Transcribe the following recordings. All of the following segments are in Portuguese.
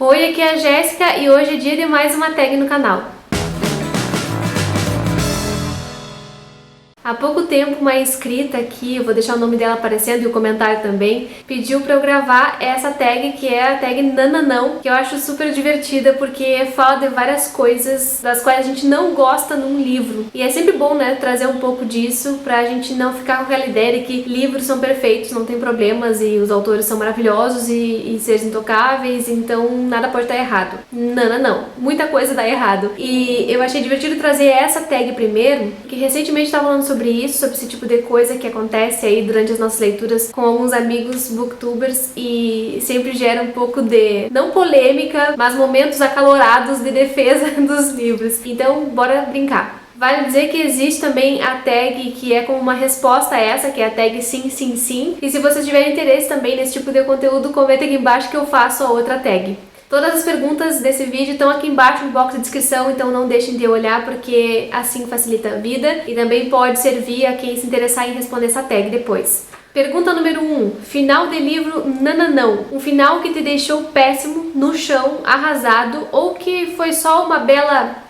Oi, aqui é a Jéssica e hoje é dia de mais uma tag no canal. Há pouco tempo uma inscrita aqui, eu vou deixar o nome dela aparecendo e o comentário também, pediu pra eu gravar essa tag que é a tag Nananão, que eu acho super divertida porque fala de várias coisas das quais a gente não gosta num livro. E é sempre bom, né, trazer um pouco disso pra gente não ficar com aquela ideia de que livros são perfeitos, não tem problemas e os autores são maravilhosos e seres intocáveis, então nada pode estar errado. Não. Muita coisa dá errado. E eu achei divertido trazer essa tag primeiro, porque recentemente estava falando sobre isso, sobre esse tipo de coisa que acontece aí durante as nossas leituras com alguns amigos booktubers e sempre gera um pouco de, não polêmica, mas momentos acalorados de defesa dos livros. Então, bora brincar. Vale dizer que existe também a tag que é como uma resposta a essa, que é a tag sim, sim, sim. E se vocês tiverem interesse também nesse tipo de conteúdo, comenta aqui embaixo que eu faço a outra tag. Todas as perguntas desse vídeo estão aqui embaixo no box de descrição, então não deixem de olhar porque assim facilita a vida e também pode servir a quem se interessar em responder essa tag depois. Pergunta número 1. Final de livro Nananão. Um final que te deixou péssimo, no chão, arrasado ou que foi só uma bela...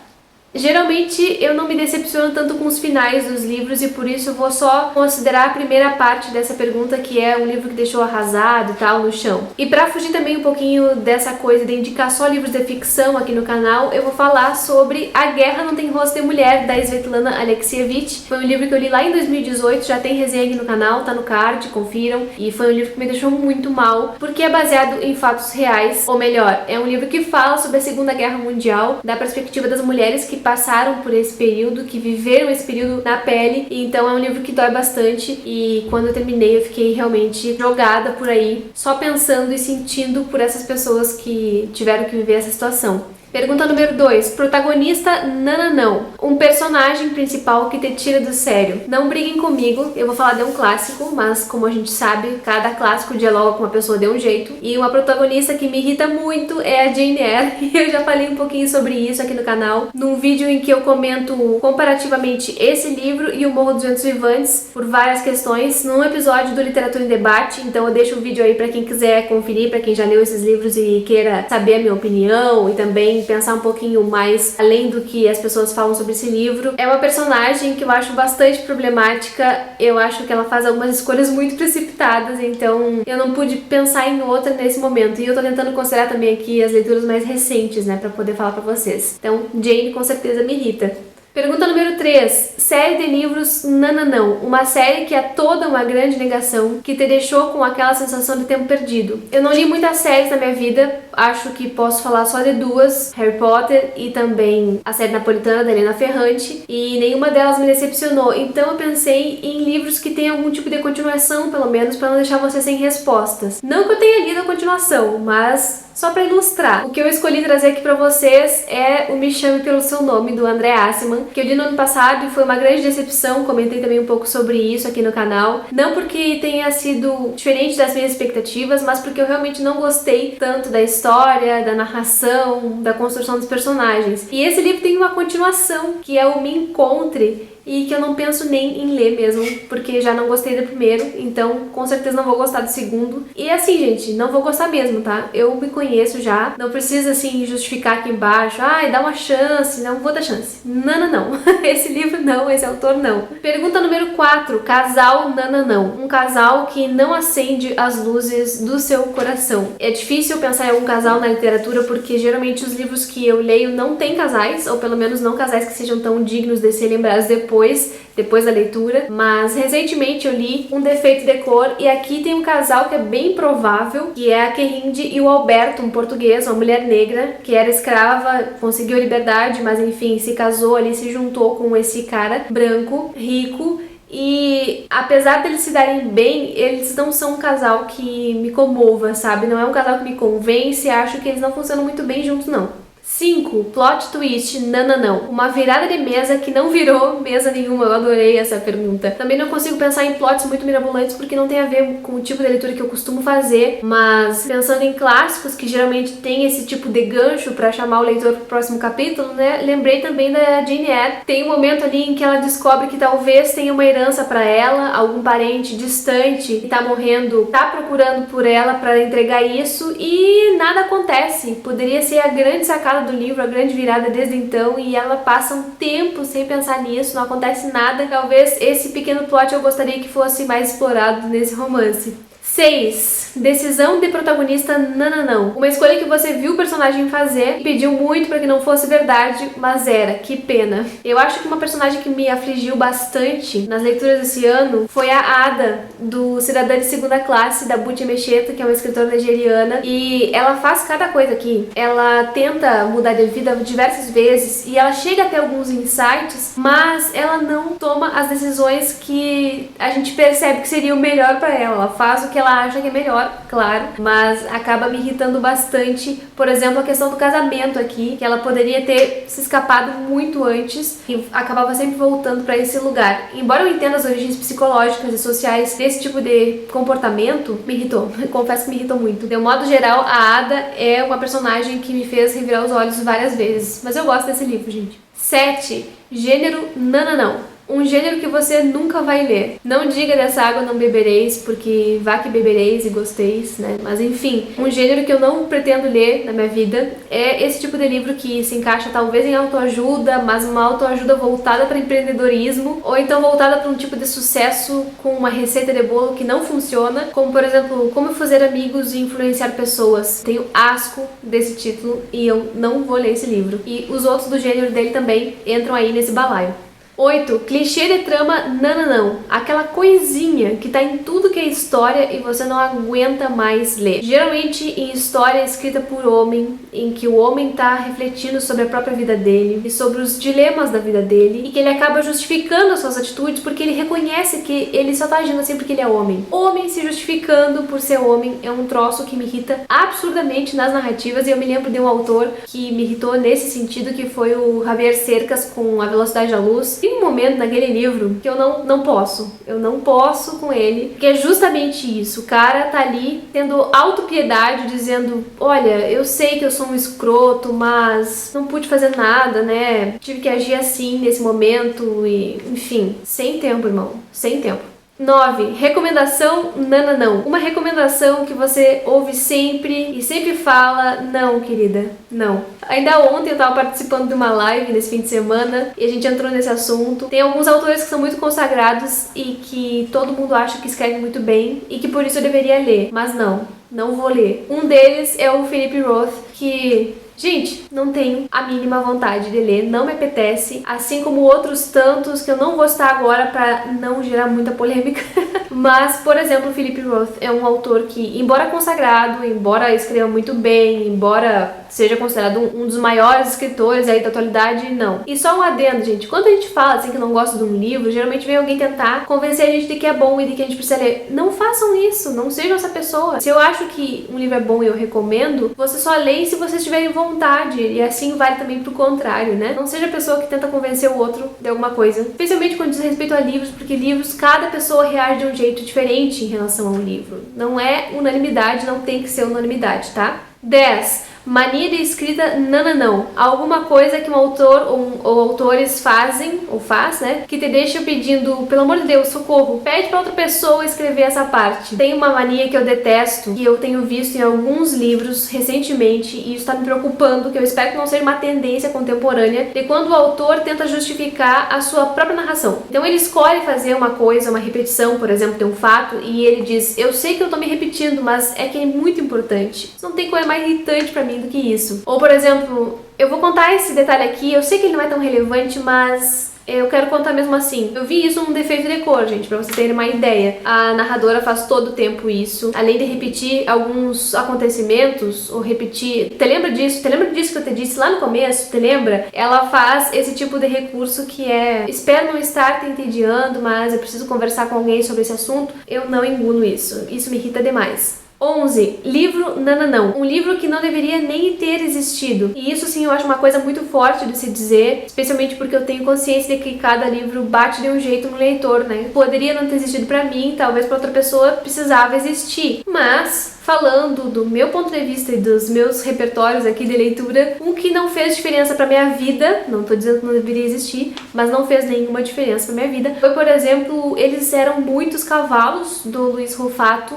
Geralmente eu não me decepciono tanto com os finais dos livros e por isso eu vou só considerar a primeira parte dessa pergunta, que é um livro que deixou arrasado e tal, no chão. E pra fugir também um pouquinho dessa coisa de indicar só livros de ficção aqui no canal, eu vou falar sobre A Guerra Não Tem Rosto de Mulher, da Svetlana Alexievich. Foi um livro que eu li lá em 2018, já tem resenha aqui no canal, tá no card, confiram. E foi um livro que me deixou muito mal, porque é baseado em fatos reais, ou melhor, é um livro que fala sobre a Segunda Guerra Mundial, da perspectiva das mulheres que passaram por esse período, que viveram esse período na pele, então é um livro que dói bastante e quando eu terminei eu fiquei realmente jogada por aí, só pensando e sentindo por essas pessoas que tiveram que viver essa situação. Pergunta número 2. Protagonista Nananão. Um personagem principal que te tira do sério. Não briguem comigo, eu vou falar de um clássico, mas como a gente sabe, cada clássico dialoga com uma pessoa de um jeito. E uma protagonista que me irrita muito é a Jane Eyre, e eu já falei um pouquinho sobre isso aqui no canal, num vídeo em que eu comento comparativamente esse livro e o Morro dos Ventos Vivantes, por várias questões, num episódio do Literatura em Debate, então eu deixo o vídeo aí pra quem quiser conferir, pra quem já leu esses livros e queira saber a minha opinião e também pensar um pouquinho mais além do que as pessoas falam sobre esse livro. É uma personagem que eu acho bastante problemática, eu acho que ela faz algumas escolhas muito precipitadas, então eu não pude pensar em outra nesse momento, e eu tô tentando considerar também aqui as leituras mais recentes, né, pra poder falar pra vocês. Então, Jane com certeza me irrita. Pergunta número 3. Série de livros Nananão. Uma série que é toda uma grande negação, que te deixou com aquela sensação de tempo perdido. Eu não li muitas séries na minha vida, acho que posso falar só de duas, Harry Potter e também a série napolitana da Helena Ferrante, e nenhuma delas me decepcionou. Então eu pensei em livros que tenham algum tipo de continuação, pelo menos, para não deixar você sem respostas. Não que eu tenha lido a continuação, mas... só para ilustrar, o que eu escolhi trazer aqui para vocês é o Me Chame Pelo Seu Nome, do André Aciman, que eu li no ano passado e foi uma grande decepção, comentei também um pouco sobre isso aqui no canal. Não porque tenha sido diferente das minhas expectativas, mas porque eu realmente não gostei tanto da história, da narração, da construção dos personagens. E esse livro tem uma continuação, que é o Me Encontre, e que eu não penso nem em ler mesmo, porque já não gostei do primeiro, então com certeza não vou gostar do segundo. E assim, gente, não vou gostar mesmo, tá? Eu me conheço já, não precisa assim justificar aqui embaixo, ai, dá uma chance, não vou dar chance. Não. Esse livro não, esse autor não. Pergunta número 4. Casal Nananão. Um casal que não acende as luzes do seu coração. É difícil pensar em algum casal na literatura porque geralmente os livros que eu leio não tem casais, ou pelo menos não casais que sejam tão dignos de ser lembrados depois da leitura, mas recentemente eu li Um Defeito de Cor e aqui tem um casal que é bem provável, que é a Querinde e o Alberto, um português, uma mulher negra, que era escrava, conseguiu a liberdade, mas enfim, se casou ali, se juntou com esse cara branco, rico, e apesar deles se darem bem, eles não são um casal que me comova, sabe? Não é um casal que me convence, acho que eles não funcionam muito bem juntos, não. 5. Plot twist, não. Uma virada de mesa que não virou mesa nenhuma. Eu adorei essa pergunta. Também não consigo pensar em plots muito mirabolantes porque não tem a ver com o tipo de leitura que eu costumo fazer, mas pensando em clássicos que geralmente tem esse tipo de gancho pra chamar o leitor pro próximo capítulo, né? Lembrei também da Jane Eyre. Tem um momento ali em que ela descobre que talvez tenha uma herança pra ela, algum parente distante que tá morrendo, tá procurando por ela pra entregar isso e nada acontece. Poderia ser a grande sacada do livro, a grande virada desde então, e ela passa um tempo sem pensar nisso, não acontece nada. Talvez esse pequeno plot eu gostaria que fosse mais explorado nesse romance. 6. Decisão de protagonista não. Uma escolha que você viu o personagem fazer e pediu muito para que não fosse verdade, mas era. Que pena. Eu acho que uma personagem que me afligiu bastante nas leituras desse ano foi a Ada, do Cidadã de Segunda Classe, da Buti Mecheta, que é uma escritora nigeriana, e ela faz cada coisa aqui. Ela tenta mudar de vida diversas vezes e ela chega até alguns insights, mas ela não toma as decisões que a gente percebe que seria o melhor para ela. Ela faz o que ela acha que é melhor, claro, mas acaba me irritando bastante. Por exemplo, a questão do casamento aqui, que ela poderia ter se escapado muito antes e acabava sempre voltando para esse lugar. Embora eu entenda as origens psicológicas e sociais desse tipo de comportamento, me irritou. Confesso que me irritou muito. De um modo geral, a Ada é uma personagem que me fez revirar os olhos várias vezes, mas eu gosto desse livro, gente. 7. Gênero não. Um gênero que você nunca vai ler. Não diga dessa água não bebereis, porque vá que bebereis e gosteis, né? Mas enfim, um gênero que eu não pretendo ler na minha vida é esse tipo de livro que se encaixa talvez em autoajuda, mas uma autoajuda voltada para empreendedorismo, ou então voltada para um tipo de sucesso com uma receita de bolo que não funciona, como por exemplo, Como Fazer Amigos e Influenciar Pessoas. Tenho asco desse título e eu não vou ler esse livro. E os outros do gênero dele também entram aí nesse balaio. 8. Clichê de trama não. Aquela coisinha que tá em tudo que é história e você não aguenta mais ler. Geralmente em história escrita por homem, em que o homem tá refletindo sobre a própria vida dele e sobre os dilemas da vida dele e que ele acaba justificando as suas atitudes porque ele reconhece que ele só tá agindo assim porque ele é homem. Homem se justificando por ser homem é um troço que me irrita absurdamente nas narrativas, e eu me lembro de um autor que me irritou nesse sentido, que foi o Javier Cercas com A Velocidade da Luz. Tem um momento naquele livro que eu não posso com ele, que é justamente isso. O cara tá ali tendo autopiedade, dizendo: olha, eu sei que eu sou um escroto, mas não pude fazer nada, né? Tive que agir assim nesse momento e, enfim, sem tempo, irmão, sem tempo. 9. Recomendação não. Uma recomendação que você ouve sempre e sempre fala: não, querida, não. Ainda ontem eu tava participando de uma live nesse fim de semana e a gente entrou nesse assunto. Tem alguns autores que são muito consagrados e que todo mundo acha que escrevem muito bem e que por isso eu deveria ler, mas não vou ler. Um deles é o Philip Roth, que... gente, não tenho a mínima vontade de ler, não me apetece, assim como outros tantos que eu não vou citar agora para não gerar muita polêmica. Mas, por exemplo, o Philip Roth é um autor que, embora consagrado, embora escreva muito bem, embora seja considerado um dos maiores escritores aí da atualidade, não. E só um adendo, gente, quando a gente fala assim que não gosta de um livro, geralmente vem alguém tentar convencer a gente de que é bom e de que a gente precisa ler. Não façam isso, não sejam essa pessoa. Se eu acho que um livro é bom e eu recomendo, você só lê se vocês tiverem vontade, e assim vale também pro contrário, né? Não seja a pessoa que tenta convencer o outro de alguma coisa, especialmente quando diz respeito a livros, porque livros, cada pessoa reage de um jeito diferente em relação a um livro. Não é unanimidade, não tem que ser unanimidade, tá? 10. Mania de escrita não. Alguma coisa que um autor ou autores fazem, ou faz, né, que te deixa pedindo: pelo amor de Deus, socorro, pede pra outra pessoa escrever essa parte. Tem uma mania que eu detesto, que eu tenho visto em alguns livros recentemente, e isso tá me preocupando, que eu espero que não seja uma tendência contemporânea, de quando o autor tenta justificar a sua própria narração. Então ele escolhe fazer uma coisa, uma repetição, por exemplo, de um fato, e ele diz: eu sei que eu tô me repetindo, mas é que é muito importante. Isso não tem coisa mais irritante pra mim do que isso. Ou, por exemplo, eu vou contar esse detalhe aqui, eu sei que ele não é tão relevante, mas eu quero contar mesmo assim. Eu vi isso num defeito de cor, gente, pra vocês terem uma ideia. A narradora faz todo o tempo isso. Além de repetir alguns acontecimentos, ou repetir... Te lembra disso? Te lembra disso que eu te disse lá no começo? Te lembra? Ela faz esse tipo de recurso que é: espero não estar te entediando, mas eu preciso conversar com alguém sobre esse assunto. Eu não engulo isso. Isso me irrita demais. 11. Livro Nananão. Um livro que não deveria nem ter existido. E isso sim eu acho uma coisa muito forte de se dizer, especialmente porque eu tenho consciência de que cada livro bate de um jeito no leitor, né? Poderia não ter existido pra mim, talvez pra outra pessoa precisava existir. Mas, falando do meu ponto de vista e dos meus repertórios aqui de leitura, um que não fez diferença pra minha vida, não tô dizendo que não deveria existir, mas não fez nenhuma diferença pra minha vida, foi, por exemplo, Eles Eram Muitos Cavalos, do Luiz Rufato.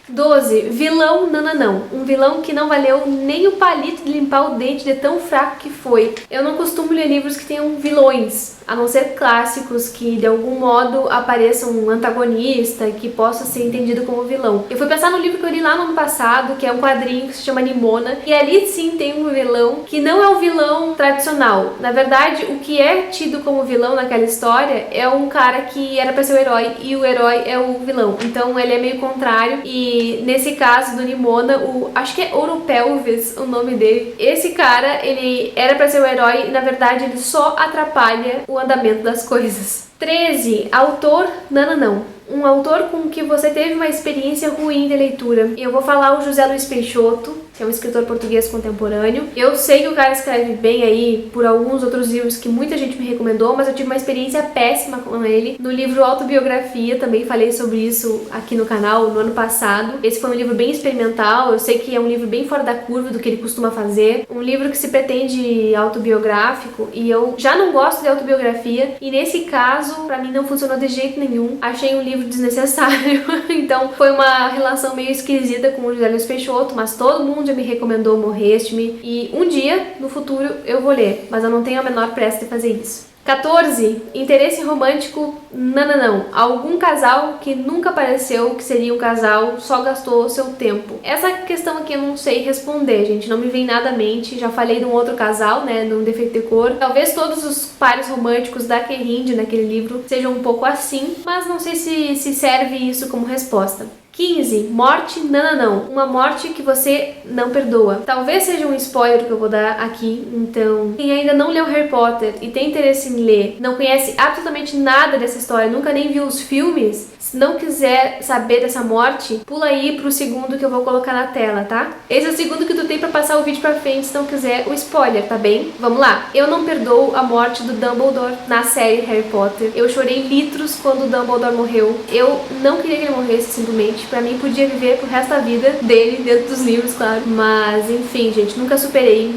12. Vilão Nananão. Um vilão que não valeu nem o palito de limpar o dente de tão fraco que foi. Eu não costumo ler livros que tenham vilões, a não ser clássicos que de algum modo apareça um antagonista que possa ser entendido como vilão. Eu fui pensar no livro que eu li lá no ano passado, que é um quadrinho que se chama Nimona, e ali sim tem um vilão que não é o vilão tradicional. Na verdade, o que é tido como vilão naquela história é um cara que era pra ser o herói e o herói é o vilão. Então ele é meio contrário e nesse caso do Nimona, acho que é Oropelvis o nome dele. Esse cara, ele era pra ser o herói e na verdade ele só atrapalha o andamento das coisas. 13. Autor Nananão. Um autor com que você teve uma experiência ruim de leitura. Eu vou falar o José Luiz Peixoto, que é um escritor português contemporâneo. Eu sei que o cara escreve bem aí por alguns outros livros que muita gente me recomendou, mas eu tive uma experiência péssima com ele. No livro Autobiografia, também falei sobre isso aqui no canal no ano passado. Esse foi um livro bem experimental, eu sei que é um livro bem fora da curva do que ele costuma fazer. Um livro que se pretende autobiográfico e eu já não gosto de autobiografia e nesse caso, pra mim não funcionou de jeito nenhum. Achei um livro desnecessário, então foi uma relação meio esquisita com o José Luiz Peixoto, mas todo mundo já me recomendou Morreste-me e um dia, no futuro, eu vou ler, mas eu não tenho a menor pressa de fazer isso. 14. Interesse romântico Nananão. Algum casal que nunca pareceu que seria um casal só gastou seu tempo. Essa questão aqui eu não sei responder, gente. Não me vem nada à mente. Já falei de um outro casal, né? De um Defeito de Cor. Talvez todos os pares românticos da Kerrinde naquele livro sejam um pouco assim, mas não sei se serve isso como resposta. 15. Morte Nananão. Uma morte que você não perdoa. Talvez seja um spoiler que eu vou dar aqui, então quem ainda não leu Harry Potter e tem interesse em ler, não conhece absolutamente nada dessa história, nunca nem viu os filmes, se não quiser saber dessa morte, pula aí pro segundo que eu vou colocar na tela, tá? Esse é o segundo que tu tem pra passar o vídeo pra frente se não quiser o spoiler, tá bem? Vamos lá. Eu não perdoo a morte do Dumbledore na série Harry Potter. Eu chorei litros quando o Dumbledore morreu. Eu não queria que ele morresse simplesmente. Pra mim, podia viver pro resto da vida dele, dentro dos livros, claro. Mas, enfim, gente, nunca superei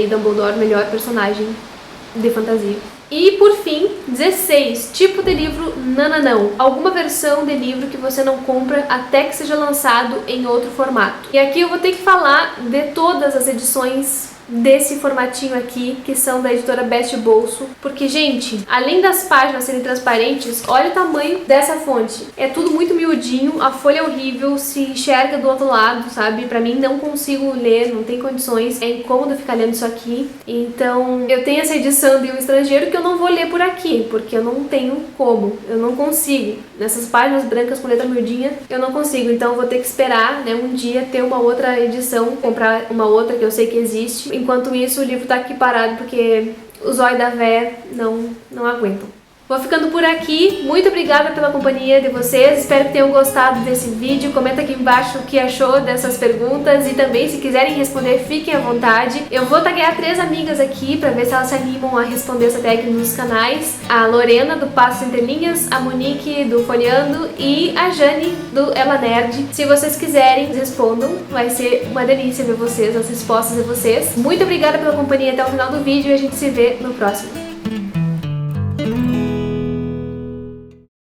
Dumbledore, melhor personagem de fantasia. E, por fim, 16. Tipo de livro Nananão. Alguma versão de livro que você não compra até que seja lançado em outro formato. E aqui eu vou ter que falar de todas as edições desse formatinho aqui, que são da editora Best Bolso, porque, gente, além das páginas serem transparentes, olha o tamanho dessa fonte. É tudo muito miudinho, a folha é horrível, se enxerga do outro lado, sabe? Pra mim não consigo ler, não tem condições, é incômodo ficar lendo isso aqui. Então, eu tenho essa edição de Um Estrangeiro que eu não vou ler por aqui, porque eu não tenho como, eu não consigo. Nessas páginas brancas com letra miudinha, eu não consigo, então eu vou ter que esperar, né, um dia ter uma outra edição, comprar uma outra que eu sei que existe. Enquanto isso, o livro tá aqui parado porque os olhos da véia não aguentam. Vou ficando por aqui, muito obrigada pela companhia de vocês, espero que tenham gostado desse vídeo, comenta aqui embaixo o que achou dessas perguntas e também se quiserem responder, fiquem à vontade. Eu vou taguear 3 amigas aqui para ver se elas se animam a responder essa tag nos canais, a Lorena do Passos Entre Linhas, a Monique do Folheando e a Jane do Ela Nerd. Se vocês quiserem, respondam, vai ser uma delícia ver vocês, as respostas de vocês. Muito obrigada pela companhia até o final do vídeo e a gente se vê no próximo.